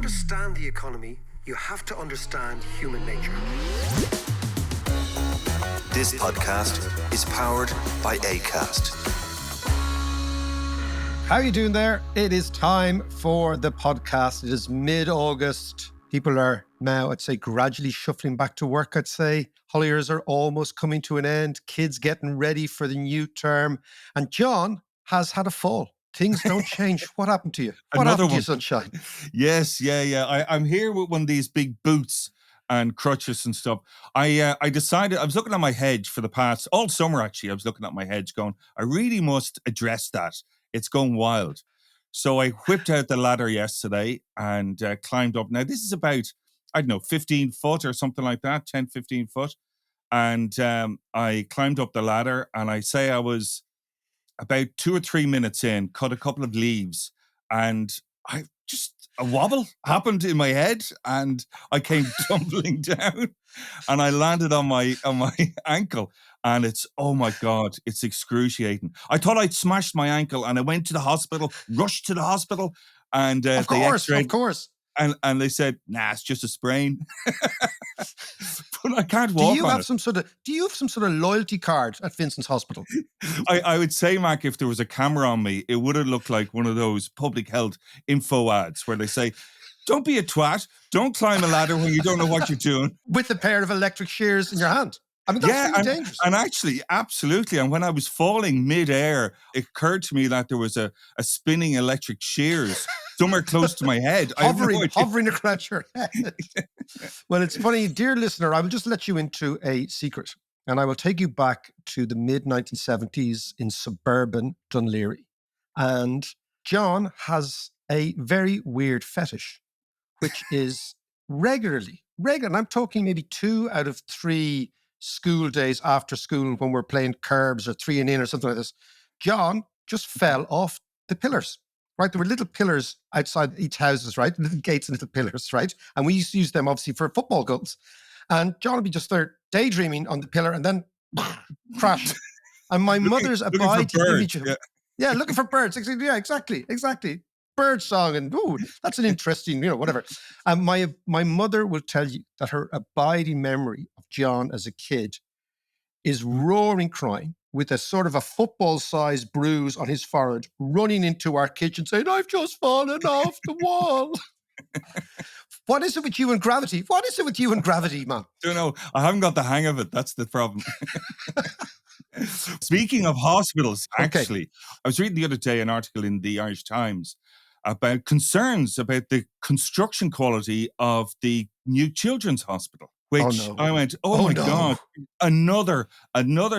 understand the economy, you have to understand human nature. This podcast is powered by Acast. How are you doing there? It is time for the podcast. It is mid-August. People are now, I'd say, gradually shuffling back to work, I'd say. Holidays are almost coming to an end. Kids getting ready for the new term. And John has had a fall. Things don't change. What happened to you? What happened to you, sunshine? Yes, yeah. I'm here with one of these big boots and crutches and stuff. I decided, I was looking at my hedge for the past, all summer actually, I was looking at my hedge going, I really must address that. It's going wild. So I whipped out the ladder yesterday and climbed up. Now, this is about, 15 foot or something like that, 10, 15 foot. And I climbed up the ladder, and I say I was about 2 or 3 minutes in, cut a couple of leaves, and a wobble happened in my head, and I came tumbling down, and I landed on my ankle, and it's, oh my God, it's excruciating. I thought I'd smashed my ankle, and I went to the hospital, rushed to the hospital, and Of course. And they said, nah, it's just a sprain. But I can't walk. Do you have some sort of loyalty card at Vincent's Hospital? I would say, Mac, if there was a camera on me, it would have looked like one of those public health info ads where they say, don't be a twat, don't climb a ladder when you don't know what you're doing. With a pair of electric shears in your hand. I mean, that's really dangerous. And actually, absolutely. And when I was falling mid-air, it occurred to me that there was a spinning electric shears somewhere close to my head. Hovering across your head. Well, it's funny, dear listener, I will just let you into a secret. And I will take you back to the mid-1970s in suburban Dunleary. And John has a very weird fetish, which is regular, and I'm talking maybe 2 out of 3 school days after school when we're playing curbs or 3 and in or something like this, John just fell off the pillars, right? There were little pillars outside each houses, right? Little gates and little pillars, right? And we used to use them obviously for football goals. And John would be just there daydreaming on the pillar and then crash. And my mother's abiding image of him. Yeah, looking for birds. Yeah, exactly. Bird song, and that's an interesting, whatever. And my mother will tell you that her abiding memory of John as a kid is roaring crying with a sort of a football-sized bruise on his forehead, running into our kitchen saying, I've just fallen off the wall. What is it with you and gravity? Man? Don't know. I haven't got the hang of it. That's the problem. Speaking of hospitals, actually, I was reading the other day an article in the Irish Times about concerns about the construction quality of the new children's hospital, which I went, my God, another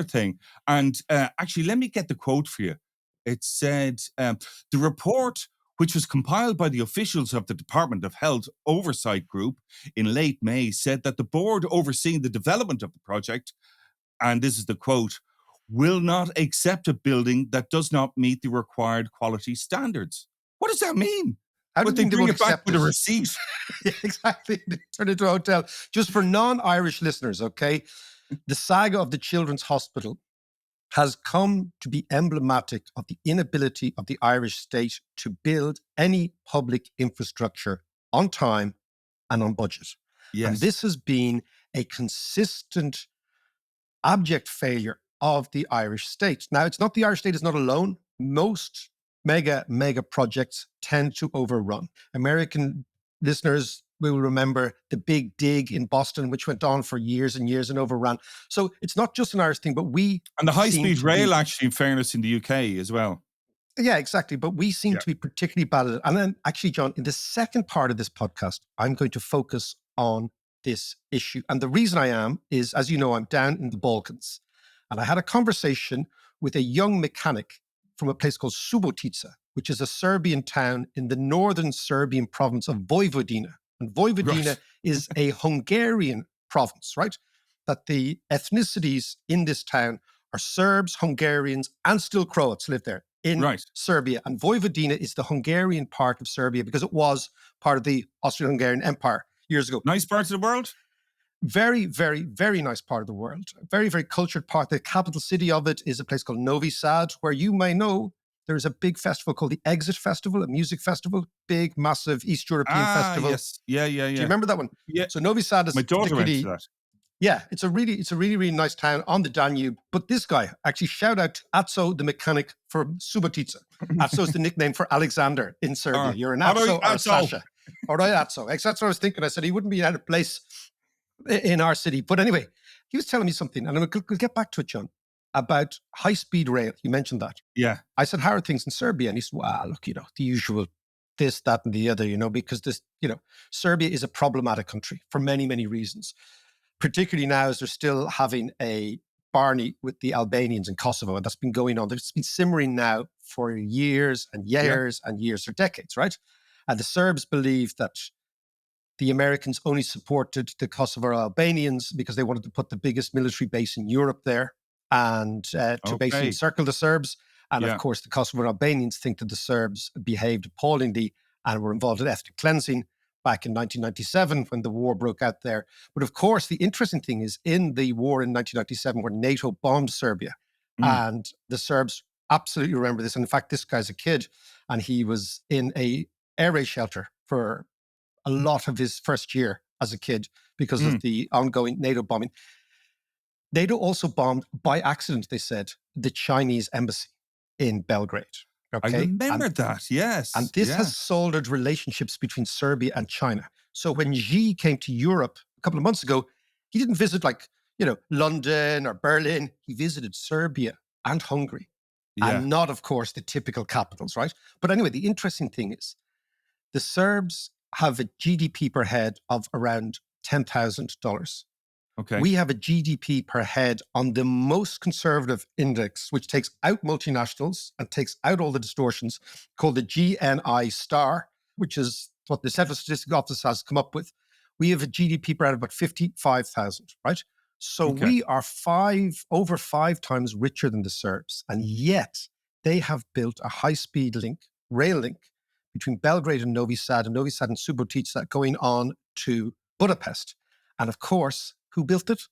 thing. And actually, let me get the quote for you. It said, the report, which was compiled by the officials of the Department of Health Oversight Group in late May, said that the board overseeing the development of the project, and this is the quote, will not accept a building that does not meet the required quality standards. What does that mean? How do they bring it back with a receipt? Yeah, exactly. Turn it into a hotel. Just for non-Irish listeners, okay? The saga of the Children's Hospital has come to be emblematic of the inability of the Irish state to build any public infrastructure on time and on budget. Yes. And this has been a consistent, abject failure of the Irish state. Now, it's not the Irish state is not alone. Most mega projects tend to overrun. American listeners will remember the Big Dig in Boston, which went on for years and years and overran. So it's not just an Irish thing, but we... And the high-speed rail, actually, in fairness, in the UK as well. Yeah, exactly. But we seem to be particularly bad at it. And then actually, John, in the second part of this podcast, I'm going to focus on this issue. And the reason I am is, as you know, I'm down in the Balkans. And I had a conversation with a young mechanic from a place called Subotica, which is a Serbian town in the northern Serbian province of Vojvodina. And Vojvodina is a Hungarian province, right? That the ethnicities in this town are Serbs, Hungarians, and still Croats live there in Serbia. And Vojvodina is the Hungarian part of Serbia because it was part of the Austro-Hungarian Empire years ago. Nice parts of the world? Very, very, very nice part of the world. Very, very cultured part. The capital city of it is a place called Novi Sad, where you may know there's a big festival called the Exit Festival, a music festival, big, massive East European festival. Yes. Yeah. Do you remember that one? Yeah. So Novi Sad is My daughter went to particularly, that. yeah, it's a really, really nice town on the Danube. But this guy, actually, shout out to Atso, the mechanic for Subotica. Atso is the nickname for Alexander in Serbia. You're an Atso or a Atso. Sasha. All right, Atso. That's what I was thinking. I said he wouldn't be out of place in our city. But anyway, he was telling me something, and we'll get back to it, John, about high-speed rail. You mentioned that. Yeah. I said, how are things in Serbia? And he said, well, look, the usual this, that, and the other, because this, Serbia is a problematic country for many, many reasons. Particularly now as they're still having a Barney with the Albanians in Kosovo, and that's been going on. It's been simmering now for years and years and years, for decades, right? And the Serbs believe that the Americans only supported the Kosovo Albanians because they wanted to put the biggest military base in Europe there and to basically encircle the Serbs. And of course, the Kosovo Albanians think that the Serbs behaved appallingly and were involved in ethnic cleansing back in 1997 when the war broke out there. But of course, the interesting thing is in the war in 1997 where NATO bombed Serbia, and the Serbs absolutely remember this. And in fact, this guy's a kid, and he was in a air raid shelter for a lot of his first year as a kid because of the ongoing NATO bombing. NATO also bombed, by accident, they said, the Chinese embassy in Belgrade. Okay? I remember that, yes. And this has soldered relationships between Serbia and China. So when Xi came to Europe a couple of months ago, he didn't visit London or Berlin. He visited Serbia and Hungary. And not, of course, the typical capitals, right? But anyway, the interesting thing is the Serbs have a GDP per head of around $10,000. Okay. We have a GDP per head on the most conservative index, which takes out multinationals and takes out all the distortions, called the GNI star, which is what the Central Statistics Office has come up with. We have a GDP per head of about 55,000, right? So we are over five times richer than the Serbs. And yet they have built a high-speed rail link between Belgrade and Novi Sad and Subotica going on to Budapest. And of course, who built it?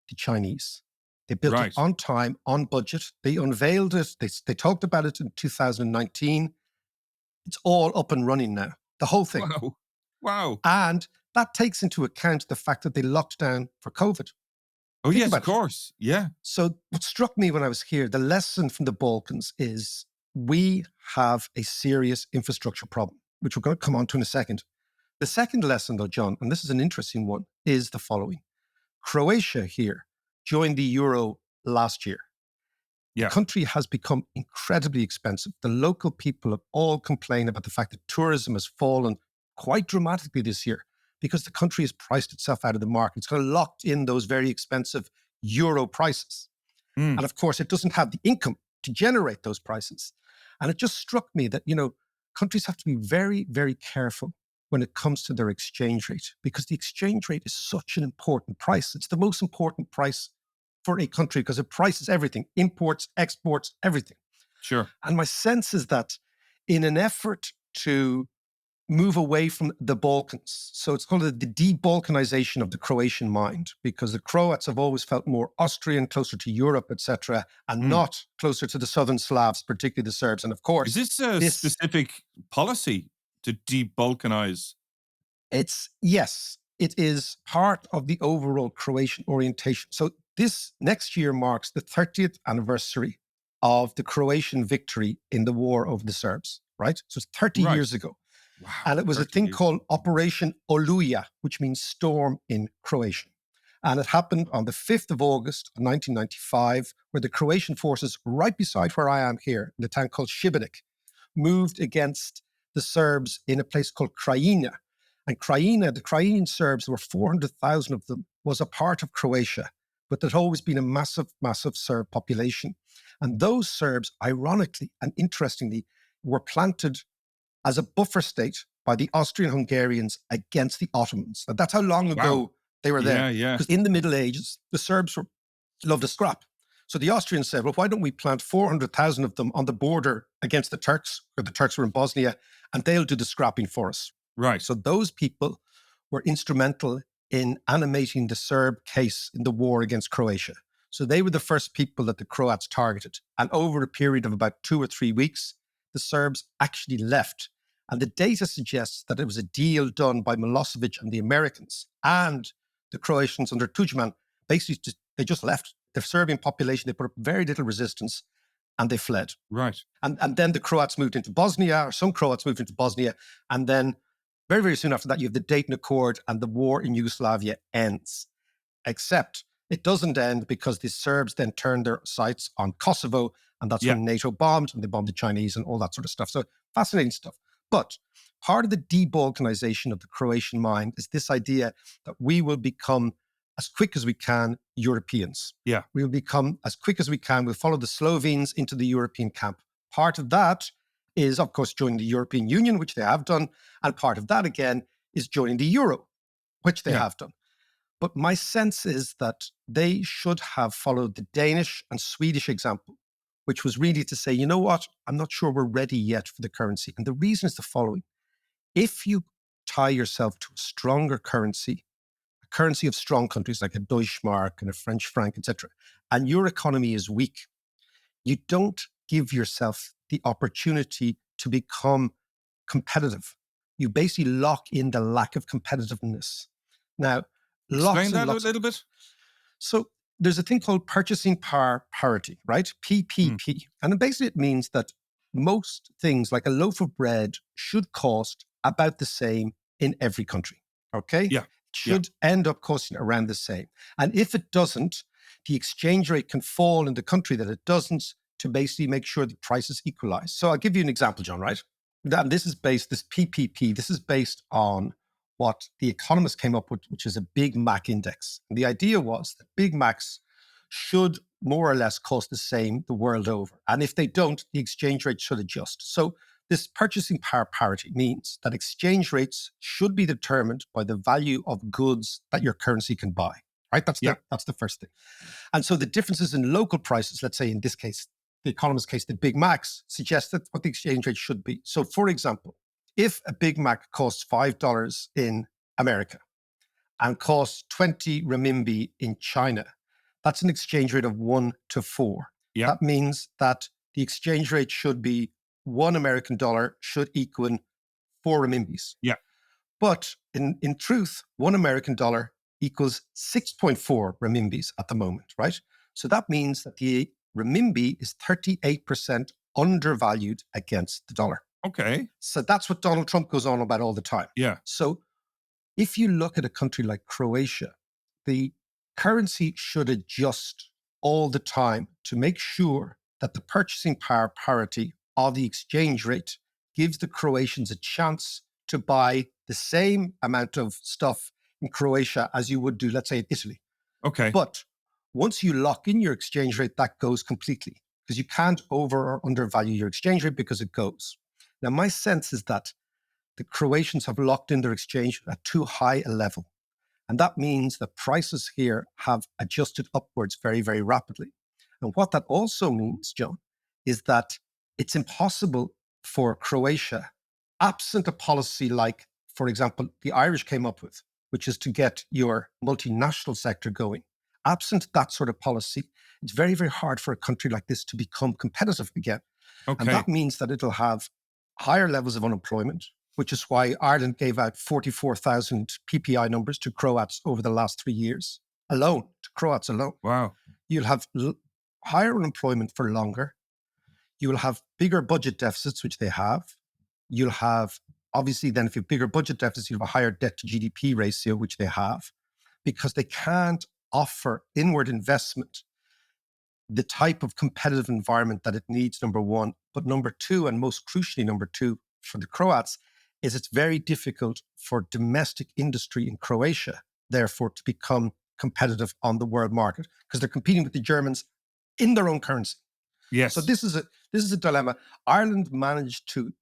The Chinese. They built it on time, on budget. They unveiled it. They talked about it in 2019. It's all up and running now. The whole thing. Wow. And that takes into account the fact that they locked down for COVID. Oh, yes, of course. Yeah. So what struck me when I was here, the lesson from the Balkans is we have a serious infrastructure problem, which we're going to come on to in a second. The second lesson, though, John, and this is an interesting one, is the following. Croatia here joined the Euro last year. The country has become incredibly expensive. The local people have all complained about the fact that tourism has fallen quite dramatically this year because the country has priced itself out of the market. It's kind of locked in those very expensive Euro prices. And of course, it doesn't have the income to generate those prices. And it just struck me that, countries have to be very, very careful when it comes to their exchange rate, because the exchange rate is such an important price. It's the most important price for a country because it prices everything, imports, exports, everything. Sure. And my sense is that in an effort to move away from the Balkans, so it's called the de-Balkanization of the Croatian mind, because the Croats have always felt more Austrian, closer to Europe, etc., and not closer to the Southern Slavs, particularly the Serbs. And of course, is this a specific policy to de-Balkanize? Yes, it is part of the overall Croatian orientation. So this next year marks the 30th anniversary of the Croatian victory in the war over the Serbs, right? So it's 30 years ago. Wow, and it was a thing called Operation Oluja, which means storm in Croatian. And it happened on the 5th of August of 1995, where the Croatian forces, right beside where I am here, in a town called Šibenik, moved against the Serbs in a place called Krajina. And Krajina, the Croatian Serbs, there were 400,000 of them, was a part of Croatia, but there'd always been a massive, massive Serb population. And those Serbs, ironically and interestingly, were planted as a buffer state by the Austrian-Hungarians against the Ottomans. And that's how long ago they were there. Because in the Middle Ages, the Serbs loved to scrap. So the Austrians said, well, why don't we plant 400,000 of them on the border against the Turks, where the Turks were in Bosnia, and they'll do the scrapping for us. Right. So those people were instrumental in animating the Serb case in the war against Croatia. So they were the first people that the Croats targeted. And over a period of about 2 or 3 weeks, the Serbs actually left. And the data suggests that it was a deal done by Milosevic and the Americans, and the Croatians under Tudjman basically they just left. The Serbian population, they put up very little resistance and they fled. Right. And then the Croats moved into Bosnia, or some Croats moved into Bosnia. And then very, very soon after that, you have the Dayton Accord and the war in Yugoslavia ends. Except it doesn't end because the Serbs then turned their sights on Kosovo. And that's when NATO bombed, and they bombed the Chinese and all that sort of stuff. So fascinating stuff. But part of the de-Balkanization of the Croatian mind is this idea that we will become, as quick as we can, Europeans. Yeah. We'll become, as quick as we can, we'll follow the Slovenes into the European camp. Part of that is, of course, joining the European Union, which they have done. And part of that, again, is joining the Euro, which they have done. But my sense is that they should have followed the Danish and Swedish example, which was really to say, you know what, I'm not sure we're ready yet for the currency. And the reason is the following. If you tie yourself to a stronger currency, a currency of strong countries like a Deutschmark and a French franc, etc., and your economy is weak, you don't give yourself the opportunity to become competitive. You basically lock in the lack of competitiveness. Now, explain that a little bit. So there's a thing called purchasing power parity, right? PPP. And basically it means that most things like a loaf of bread should cost about the same in every country, okay? Yeah. It should end up costing around the same. And if it doesn't, the exchange rate can fall in the country that it doesn't to basically make sure the prices equalize. So I'll give you an example, John, right? And this PPP, this is based on what the economists came up with, which is a Big Mac index. And the idea was that Big Macs should more or less cost the same the world over. And if they don't, the exchange rate should adjust. So this purchasing power parity means that exchange rates should be determined by the value of goods that your currency can buy, right? That's the first thing. And so the differences in local prices, let's say in this case, the economist's case, the Big Macs, suggest that what the exchange rate should be. So for example, if a Big Mac costs $5 in America and costs 20 renminbi in China, that's an exchange rate of 1 to 4. Yeah. That means that the exchange rate should be $1 American should equal 4 renminbis. Yeah. But in truth, $1 American equals 6.4 renminbis at the moment, right? So that means that the renminbi is 38% undervalued against the dollar. Okay. So that's what Donald Trump goes on about all the time. Yeah. So if you look at a country like Croatia, the currency should adjust all the time to make sure that the purchasing power parity of the exchange rate gives the Croatians a chance to buy the same amount of stuff in Croatia as you would do, let's say, in Italy. Okay. But once you lock in your exchange rate, that goes completely, because you can't over or undervalue your exchange rate because it goes. Now, my sense is that the Croatians have locked in their exchange at too high a level. And that means that prices here have adjusted upwards very, very rapidly. And what that also means, John, is that it's impossible for Croatia, absent a policy like, for example, the Irish came up with, which is to get your multinational sector going. Absent that sort of policy, it's very, very hard for a country like this to become competitive again. Okay. And that means that it'll have higher levels of unemployment, which is why Ireland gave out 44,000 PPI numbers to Croats over the last 3 years alone, to Croats alone. Wow. You'll have higher unemployment for longer. You will have bigger budget deficits, which they have. You'll have, obviously, then if you have bigger budget deficits, you'll have a higher debt to GDP ratio, which they have, because they can't offer inward investment the type of competitive environment that it needs, number one. But number two, and most crucially, number two, for the Croats, is it's very difficult for domestic industry in Croatia, therefore, to become competitive on the world market, because they're competing with the Germans in their own currency. Yes. So this is a dilemma. Ireland managed to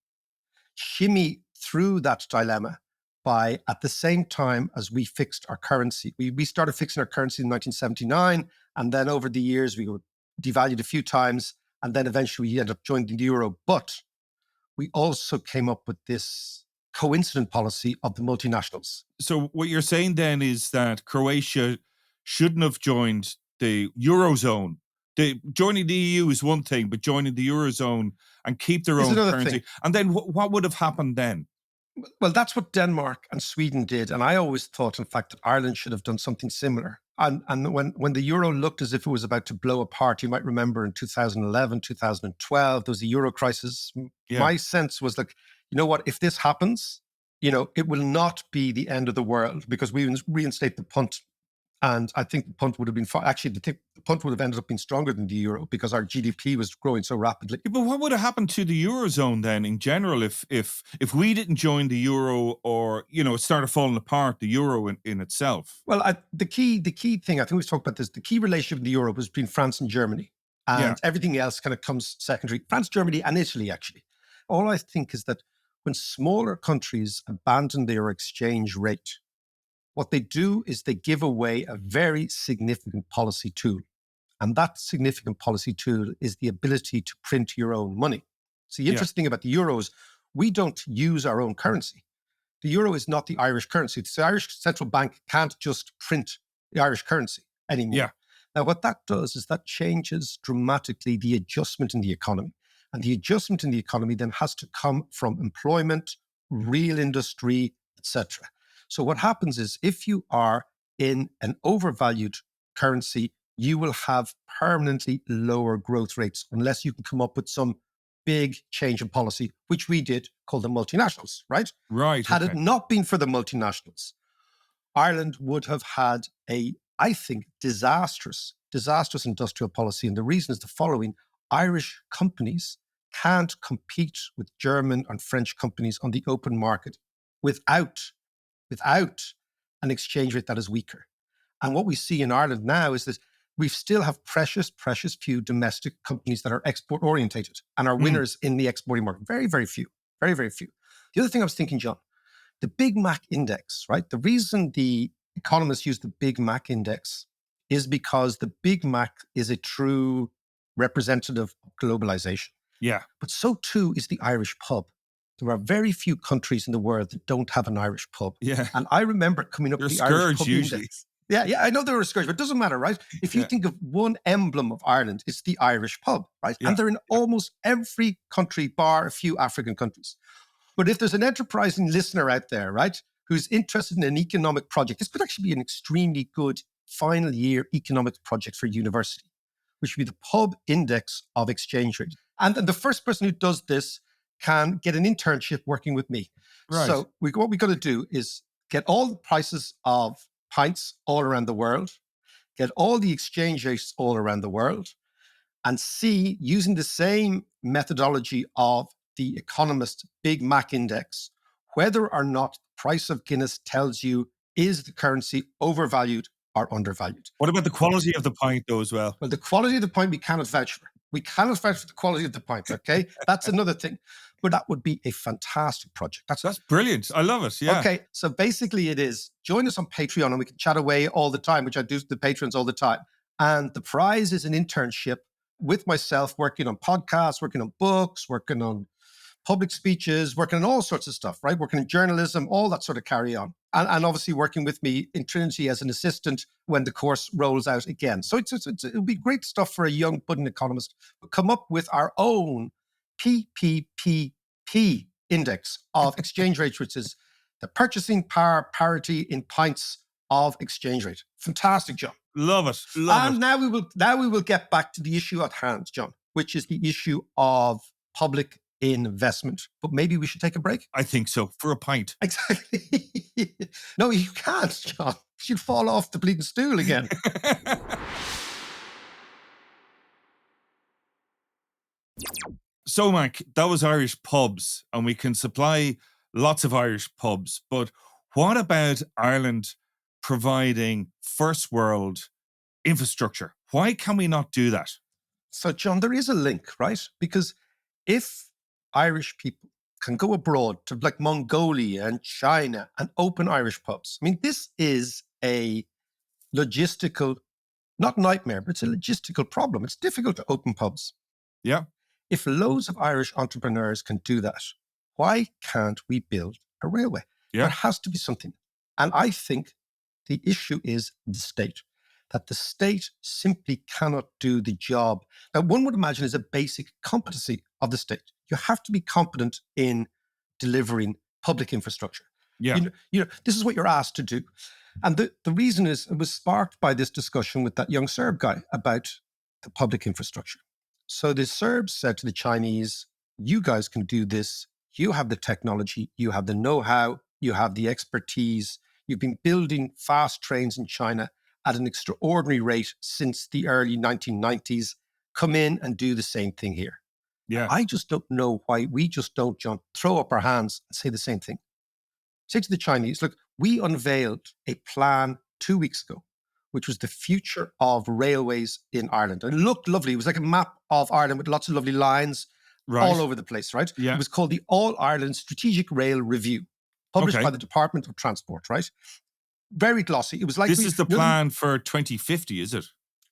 shimmy through that dilemma by, at the same time as we fixed our currency. We started fixing our currency in 1979, and then over the years we were devalued a few times, and then eventually we ended up joining the euro. But we also came up with this coincident policy of the multinationals. So what you're saying then is that Croatia shouldn't have joined the Eurozone Joining the EU is one thing, but joining the Eurozone and keep their Is own another currency. thing. And then what would have happened then? Well, that's what Denmark and Sweden did. And I always thought, in fact, that Ireland should have done something similar. And when the euro looked as if it was about to blow apart, you might remember in 2011, 2012, there was the euro crisis. Yeah. My sense was like, you know what, if this happens, it will not be the end of the world because we reinstate the punt. And I think the punt would have been actually the punt would have ended up being stronger than the euro because our GDP was growing so rapidly. Yeah, but what would have happened to the Eurozone then in general if we didn't join the euro or, it started falling apart, the euro in itself? Well, the key thing, I think we've talked about this, the key relationship in the euro was between France and Germany. And everything else kind of comes secondary. France, Germany, and Italy, actually. All I think is that when smaller countries abandon their exchange rate, what they do is they give away a very significant policy tool. And that significant policy tool is the ability to print your own money. So the interesting thing about the euro is we don't use our own currency. The euro is not the Irish currency. The Irish central bank can't just print the Irish currency anymore. Yeah. Now, what that does is that changes dramatically the adjustment in the economy. And the adjustment in the economy then has to come from employment, real industry, etc. So what happens is if you are in an overvalued currency, you will have permanently lower growth rates unless you can come up with some big change in policy, which we did, called the multinationals, right? Right. Had it not been for the multinationals, Ireland would have had I think, disastrous industrial policy. And the reason is the following: Irish companies can't compete with German and French companies on the open market without an exchange rate that is weaker. And what we see in Ireland now is that we still have precious few domestic companies that are export orientated and are winners in the exporting market. Very, very few. Very, very few. The other thing I was thinking, John, the Big Mac Index, right? The reason the economists use the Big Mac Index is because the Big Mac is a true representative of globalization. Yeah. But so too is the Irish pub. There are very few countries in the world that don't have an Irish pub. Yeah. And I remember coming up with the Irish pub usually. Index. Yeah, I know they're a scourge, but it doesn't matter, right? If you think of one emblem of Ireland, it's the Irish pub, right? Yeah. And they're in almost every country, bar a few African countries. But if there's an enterprising listener out there, right, who's interested in an economic project, this could actually be an extremely good final year economics project for university, which would be the pub index of exchange rate. And the first person who does this can get an internship working with me. Right. So what we got to do is get all the prices of pints all around the world, get all the exchange rates all around the world, and see, using the same methodology of the Economist Big Mac Index, whether or not the price of Guinness tells you is the currency overvalued or undervalued. What about the quality of the pint, though, as well? Well, the quality of the pint we cannot vouch for. We cannot vouch for the quality of the pint, okay? That's another thing. But that would be a fantastic project. That's brilliant. I love it, yeah. Okay, so basically it is, join us on Patreon and we can chat away all the time, which I do to the patrons all the time. And the prize is an internship with myself, working on podcasts, working on books, working on public speeches, working on all sorts of stuff, right? Working in journalism, all that sort of carry on. And obviously working with me in Trinity as an assistant when the course rolls out again. So it'll be great stuff for a young budding economist. We'll come up with our own PPPP index of exchange rate, which is the purchasing power parity in pints of exchange rate. Fantastic, John. Love it. And now we will get back to the issue at hand, John, which is the issue of public investment. But maybe we should take a break. I think so, for a pint. Exactly. No, you can't, John. You'd fall off the bleeding stool again. So, Mac, that was Irish pubs, and we can supply lots of Irish pubs. But what about Ireland providing first world infrastructure? Why can we not do that? So, John, there is a link, right? Because if Irish people can go abroad to like Mongolia and China and open Irish pubs, I mean, this is a logistical, not nightmare, but it's a logistical problem. It's difficult to open pubs. Yeah. If loads of Irish entrepreneurs can do that, why can't we build a railway? Yeah. There has to be something. And I think the issue is the state. that the state simply cannot do the job that one would imagine is a basic competency of the state. You have to be competent in delivering public infrastructure. Yeah. This is what you're asked to do. And the reason is it was sparked by this discussion with that young Serb guy about the public infrastructure. So the Serbs said to the Chinese, you guys can do this. You have the technology, you have the know-how, you have the expertise. You've been building fast trains in China at an extraordinary rate since the early 1990s. Come in and do the same thing here. Yeah. I just don't know why we just don't throw up our hands and say the same thing. Say to the Chinese, look, we unveiled a plan 2 weeks ago, which was the future of railways in Ireland. And it looked lovely. It was like a map of Ireland with lots of lovely lines all over the place, right? Yeah. It was called the All Ireland Strategic Rail Review, published by the Department of Transport, right? Very glossy. It was like this is the plan for 2050, is it?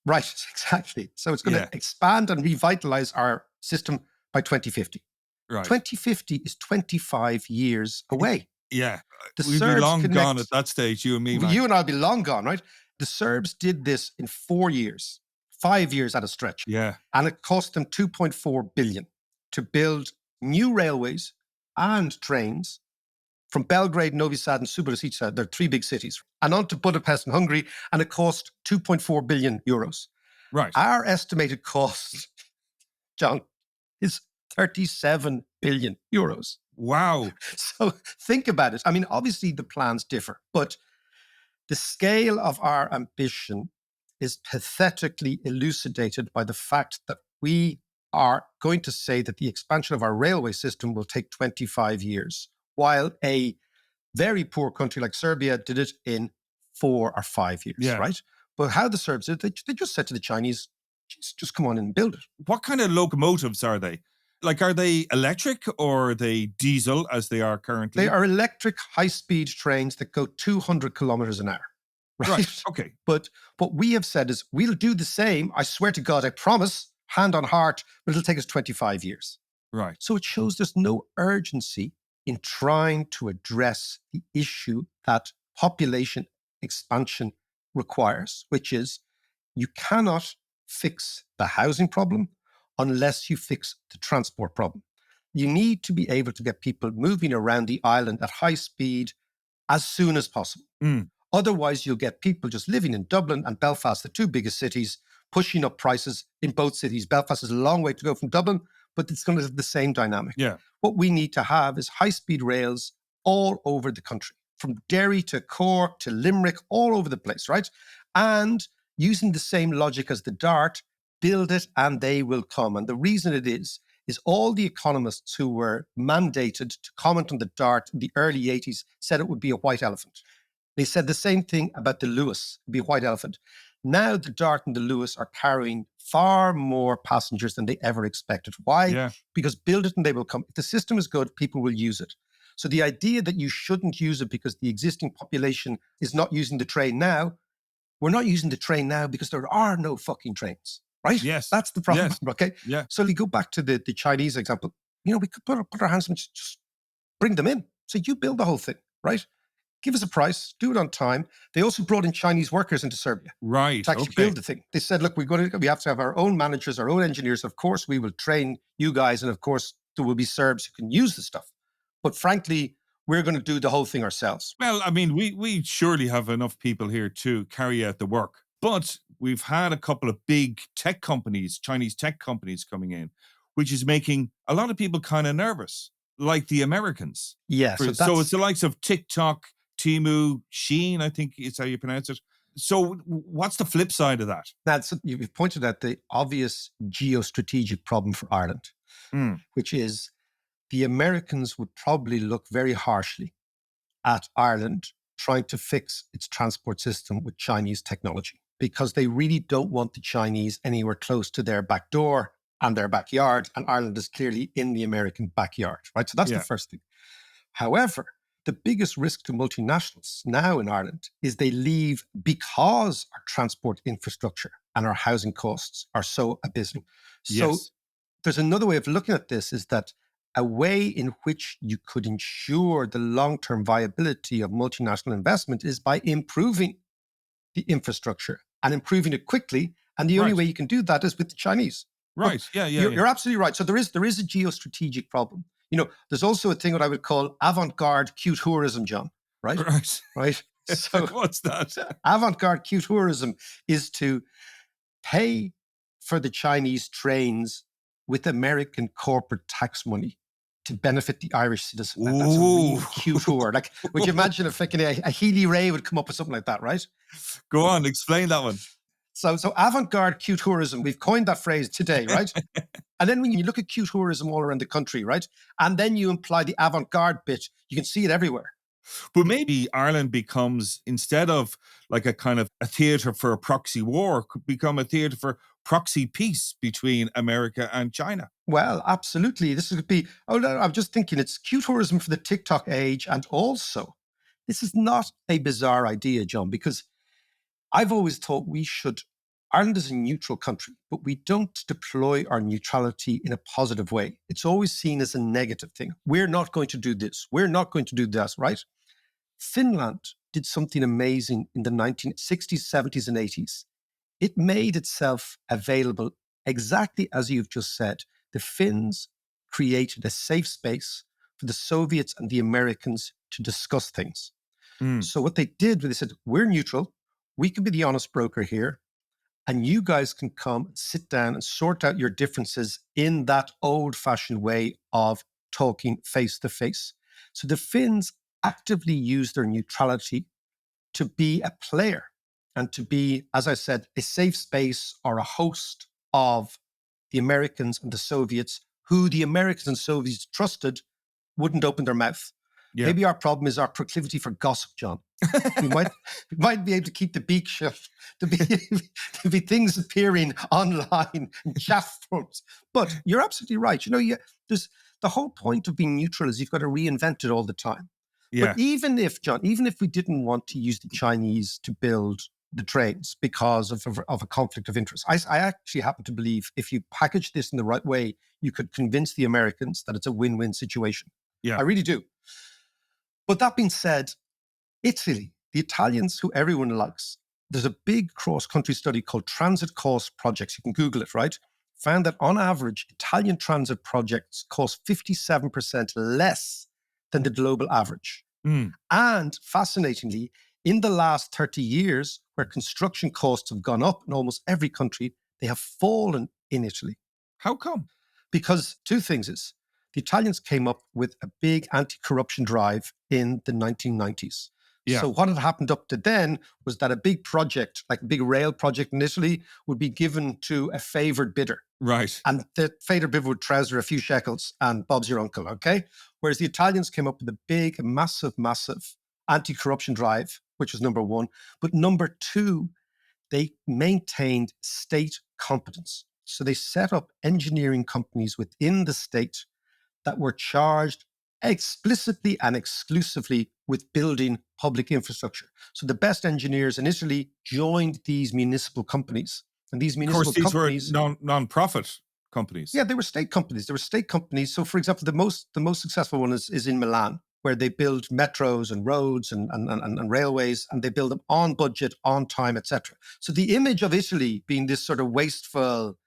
Right, exactly. So it's going to expand and revitalize our system by 2050. Right. 2050 is 25 years away. Yeah. We'd be long gone at that stage, you and me, man. You and I'll be long gone, right? The Serbs did this in 4 years, 5 years at a stretch. Yeah. And it cost them 2.4 billion to build new railways and trains from Belgrade, Novi Sad, and Subotica. They're 3 big cities. And on to Budapest in Hungary. And it cost 2.4 billion euros. Right. Our estimated cost, John, is 37 billion euros. Wow. So think about it. I mean, obviously the plans differ, but the scale of our ambition is pathetically elucidated by the fact that we are going to say that the expansion of our railway system will take 25 years, while a very poor country like Serbia did it in 4 or 5 years, right? But how the Serbs did it, they just said to the Chinese, just come on and build it. What kind of locomotives are they? Like, are they electric or are they diesel as they are currently? They are electric high-speed trains that go 200 kilometers an hour. Right. Okay. But what we have said is we'll do the same. I swear to God, I promise, hand on heart, but it'll take us 25 years. Right. So it shows there's no urgency in trying to address the issue that population expansion requires, which is you cannot fix the housing problem unless you fix the transport problem. You need to be able to get people moving around the island at high speed as soon as possible. Otherwise, you'll get people just living in Dublin and Belfast, the 2 biggest cities, pushing up prices in both cities. Belfast is a long way to go from Dublin, but it's going to have the same dynamic. Yeah. What we need to have is high-speed rails all over the country, from Derry to Cork to Limerick, all over the place, right? And using the same logic as the DART, build it and they will come. And the reason it is all the economists who were mandated to comment on the DART in the early 80s said it would be a white elephant. They said the same thing about the Luas, it'd be a white elephant. Now the DART and the Luas are carrying far more passengers than they ever expected. Why? Yeah. Because build it and they will come. If the system is good, people will use it. So the idea that you shouldn't use it because the existing population is not using the train now, we're not using the train now because there are no fucking trains. Right? Yes. That's the problem. Yes. Okay. Yeah. So we go back to the Chinese example. We could put our hands and just bring them in. So you build the whole thing, right? Give us a price, do it on time. They also brought in Chinese workers into Serbia. Right. To actually build the thing. They said, look, we have to have our own managers, our own engineers. Of course, we will train you guys. And of course, there will be Serbs who can use the stuff. But frankly, we're going to do the whole thing ourselves. Well, I mean, we surely have enough people here to carry out the work. But we've had a couple of big tech companies, Chinese tech companies coming in, which is making a lot of people kind of nervous, like the Americans. Yeah. So it's the likes of TikTok, Temu, Shein, I think is how you pronounce it. So what's the flip side of that? You've pointed out the obvious geostrategic problem for Ireland, which is the Americans would probably look very harshly at Ireland trying to fix its transport system with Chinese technology, because they really don't want the Chinese anywhere close to their back door and their backyard. And Ireland is clearly in the American backyard, right? So that's the first thing. However, the biggest risk to multinationals now in Ireland is they leave because our transport infrastructure and our housing costs are so abysmal. So there's another way of looking at this, is that a way in which you could ensure the long-term viability of multinational investment is by improving the infrastructure and improving it quickly. And the only Right. way you can do that is with the Chinese. Right. Yeah. Yeah. You're absolutely right. So there is a geostrategic problem. There's also a thing what I would call avant-garde Q-tourism, John, right? Right. Right. So What's that? avant-garde Q-tourism is to pay for the Chinese trains with American corporate tax money to benefit the Irish citizen. That's a really Ooh. cute tour. Like, would you imagine if like a Healy Ray would come up with something like that, right? Go on, explain that one. So avant-garde Q-tourism, we've coined that phrase today, right? And then when you look at Q-tourism all around the country, right? And then you imply the avant-garde bit, you can see it everywhere. But maybe Ireland becomes, instead of like a kind of a theatre for a proxy war, could become a theatre for proxy peace between America and China. Well, absolutely. This could be, I'm just thinking it's Q-tourism for the TikTok age. And also, this is not a bizarre idea, John, because I've always thought Ireland is a neutral country, but we don't deploy our neutrality in a positive way. It's always seen as a negative thing. We're not going to do this. We're not going to do that, right? Finland did something amazing in the 1960s, 70s, and 80s. It made itself available exactly as you've just said. The Finns created a safe space for the Soviets and the Americans to discuss things. So what they did was they said, we're neutral. We can be the honest broker here. And you guys can come, sit down and sort out your differences in that old-fashioned way of talking face-to-face. So the Finns actively use their neutrality to be a player and to be, as I said, a safe space or a host of the Americans and the Soviets, who the Americans and Soviets trusted wouldn't open their mouth. Yeah. Maybe our problem is our proclivity for gossip, John. we might be able to keep the beak shut, to be things appearing online and chat forums. But you're absolutely right. There's the whole point of being neutral is you've got to reinvent it all the time. Yeah. But even if we didn't want to use the Chinese to build the trains because of a conflict of interest, I actually happen to believe if you package this in the right way, you could convince the Americans that it's a win-win situation. Yeah. I really do. But that being said, Italy, the Italians who everyone likes, there's a big cross-country study called Transit Cost Projects. You can Google it, right? Found that on average, Italian transit projects cost 57% less than the global average. And fascinatingly, in the last 30 years, where construction costs have gone up in almost every country, they have fallen in Italy. How come? Because two things is, the Italians came up with a big anti-corruption drive in the 1990s. Yeah. So what had happened up to then was that a big project, like a big rail project in Italy, would be given to a favoured bidder. Right. And the favoured bidder would trouser a few shekels and Bob's your uncle, okay? Whereas the Italians came up with a big, massive anti-corruption drive, which was number one. But number two, they maintained state competence. So they set up engineering companies within the state that were charged explicitly and exclusively with building public infrastructure. So the best engineers in Italy joined these municipal companies. And these Of municipal course, these companies... were non-profit companies. Yeah, they were state companies. So, for example, the most successful one is in Milan, where they build metros and roads and railways, and they build them on budget, on time, etc. So the image of Italy being this sort of wasteful,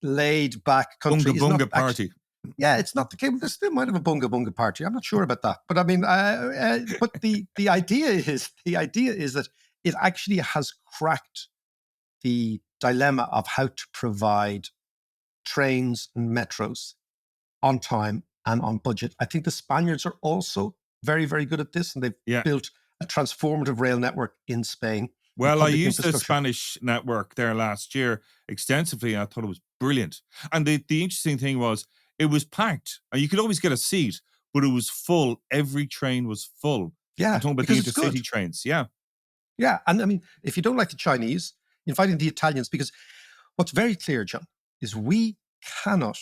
laid-back country Bunga party. Yeah, it's not the case. There still might have a bunga party. I'm not sure about that, but I mean, but the idea is that it actually has cracked the dilemma of how to provide trains and metros on time and on budget. I think the Spaniards are also very, very good at this, and they've built a transformative rail network in Spain. Well, I used the Spanish network there last year extensively, and I thought it was brilliant. And the interesting thing was, it was packed. And you could always get a seat, but it was full. Every train was full. Yeah. I'm talking about the intercity trains. Yeah. Yeah. And I mean, if you don't like the Chinese, inviting the Italians, because what's very clear, John, is we cannot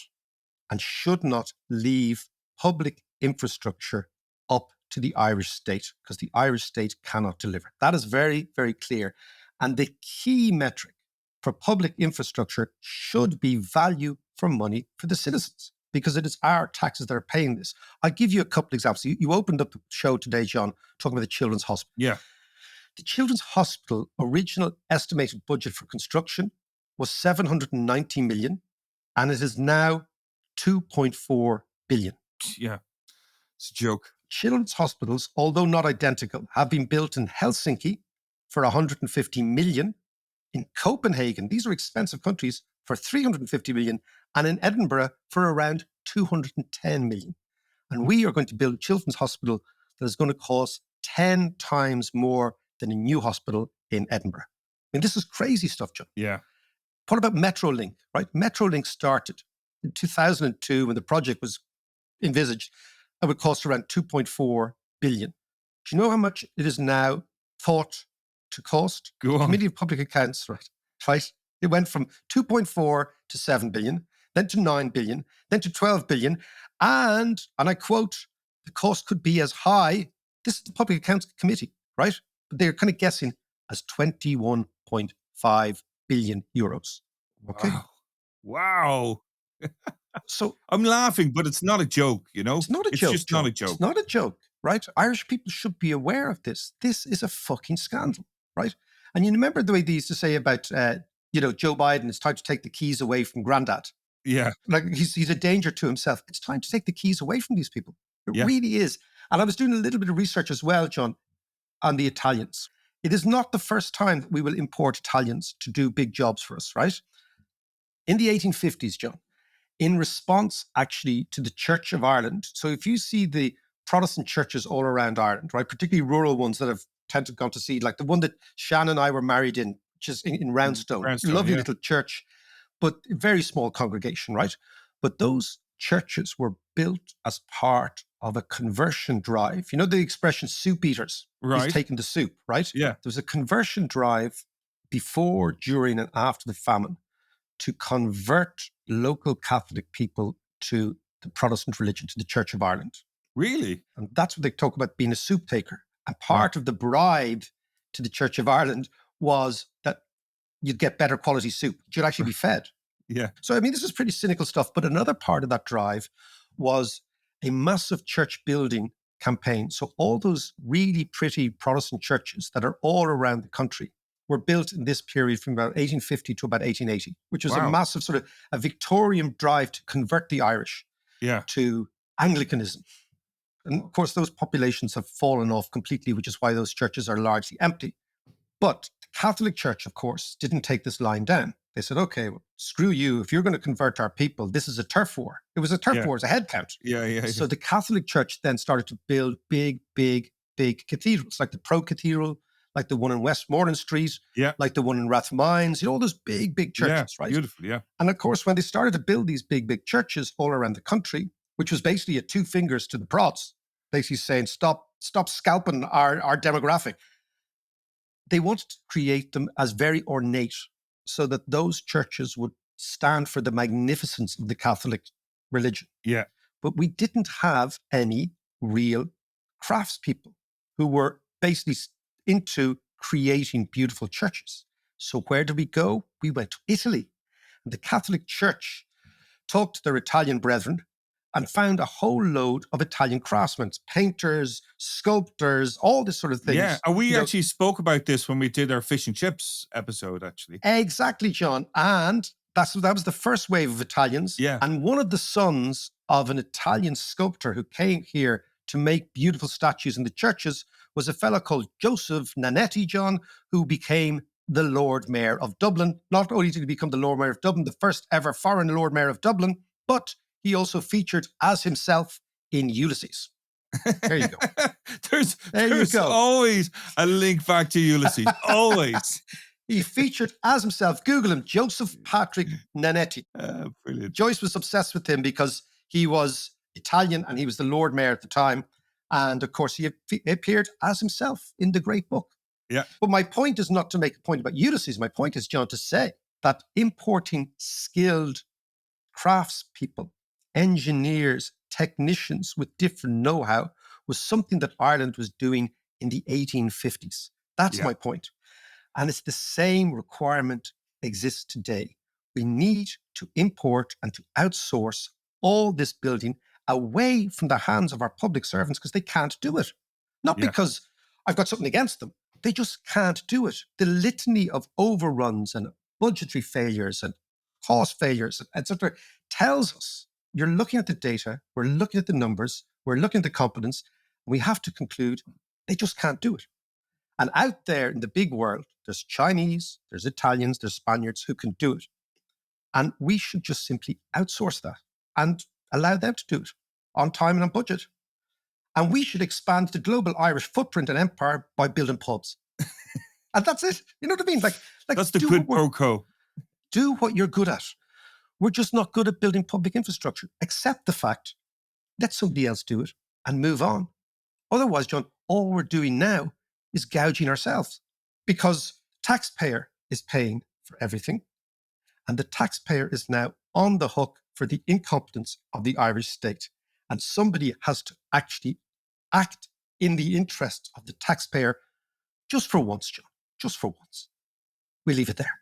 and should not leave public infrastructure up to the Irish state, because the Irish state cannot deliver. That is very, very clear. And the key metric for public infrastructure should be value for money for the citizens, because it is our taxes that are paying this. I'll give you a couple examples. You opened up the show today, John, talking about the Children's Hospital. Yeah. The Children's Hospital original estimated budget for construction was 790 million, and it is now 2.4 billion. Yeah, it's a joke. Children's hospitals, although not identical, have been built in Helsinki for 150 million, in Copenhagen, these are expensive countries, for 350 million, and in Edinburgh for around 210 million. And we are going to build a children's hospital that is going to cost 10 times more than a new hospital in Edinburgh. I mean, this is crazy stuff, John. Yeah. What about Metrolink, right? Metrolink started in 2002 when the project was envisaged. It would cost around 2.4 billion. Do you know how much it is now thought to cost? Go on. Committee of Public Accounts, right? It went from 2.4 to 7 billion, then to 9 billion, then to 12 billion. And I quote, the cost could be as high, this is the Public Accounts Committee, right? But they're kind of guessing as 21.5 billion euros. Okay. Wow. So I'm laughing, but it's not a joke, you know? it's not a joke. It's just John. not a joke. It's not a joke, right? Irish people should be aware of this. This is a fucking scandal, right? And you remember the way they used to say about, Joe Biden, it's time to take the keys away from Grandad. Yeah. Like he's a danger to himself. It's time to take the keys away from these people. It Yeah. really is. And I was doing a little bit of research as well, John, on the Italians. It is not the first time that we will import Italians to do big jobs for us, right? In the 1850s, John, in response actually to the Church of Ireland. So if you see the Protestant churches all around Ireland, right, particularly rural ones that have tended to gone to see, like the one that Shan and I were married in, which is in Roundstone. Roundstone, Lovely yeah. little church, but very small congregation, right? But those churches were built as part of a conversion drive. You know the expression soup eaters? Right. He's taking the soup, right? Yeah. There was a conversion drive before, during, and after the famine to convert local Catholic people to the Protestant religion, to the Church of Ireland. Really? And that's what they talk about being a soup taker. And part of the bribe to the Church of Ireland was that you'd get better quality soup. You'd actually be fed. Yeah. So, I mean, this is pretty cynical stuff. But another part of that drive was a massive church building campaign. So all those really pretty Protestant churches that are all around the country were built in this period from about 1850 to about 1880, which was Wow. a massive sort of a Victorian drive to convert the Irish Yeah. to Anglicanism. And of course, those populations have fallen off completely, which is why those churches are largely empty. But the Catholic Church, of course, didn't take this line down. They said, okay, well, screw you. If you're going to convert our people, this is a turf war. It was a turf Yeah. war, it's a head count. Yeah. So the Catholic Church then started to build big cathedrals, like the Pro Cathedral, like the one in Westmoreland Street, Yeah. like the one in Rathmines, all those big churches, Yeah. right? Beautiful. Yeah. And of course, when they started to build these big churches all around the country, which was basically a two fingers to the prods, basically saying, stop scalping our demographic. They wanted to create them as very ornate so that those churches would stand for the magnificence of the Catholic religion. Yeah. But we didn't have any real craftspeople who were basically into creating beautiful churches. So where did we go? We went to Italy. And the Catholic Church talked to their Italian brethren and found a whole load of Italian craftsmen, painters, sculptors, all this sort of things. Yeah. And we You know, actually spoke about this when we did our fish and chips episode, actually. Exactly, John. And that was the first wave of Italians. Yeah. And one of the sons of an Italian sculptor who came here to make beautiful statues in the churches was a fellow called Joseph Nanetti, John, who became the Lord Mayor of Dublin. Not only did he become the Lord Mayor of Dublin, the first ever foreign Lord Mayor of Dublin, but he also featured as himself in Ulysses. There you go. there's There you go. always a link back to Ulysses. Always. He featured as himself. Google him, Joseph Patrick Nanetti. Brilliant. Joyce was obsessed with him because he was Italian and he was the Lord Mayor at the time. And of course, he appeared as himself in the great book. Yeah. But my point is not to make a point about Ulysses. My point is, John, to say that importing skilled craftspeople, engineers, technicians with different know-how was something that Ireland was doing in the 1850s. That's Yeah. my point. And it's the same requirement exists today. We need to import and to outsource all this building away from the hands of our public servants because they can't do it. Not Yeah. because I've got something against them, they just can't do it. The litany of overruns and budgetary failures and cost failures, etc., tells us you're looking at the data, we're looking at the numbers, we're looking at the competence, and we have to conclude they just can't do it. And out there in the big world, there's Chinese, there's Italians, there's Spaniards who can do it. And we should just simply outsource that and allow them to do it on time and on budget. And we should expand the global Irish footprint and empire by building pubs. And that's it. You know what I mean? Like That's the do quid what pro quo. do what you're good at. We're just not good at building public infrastructure. Accept the fact, let somebody else do it and move on. Otherwise, John, all we're doing now is gouging ourselves because taxpayer is paying for everything. And the taxpayer is now on the hook for the incompetence of the Irish state. And somebody has to actually act in the interest of the taxpayer just for once, John, just for once. We leave it there.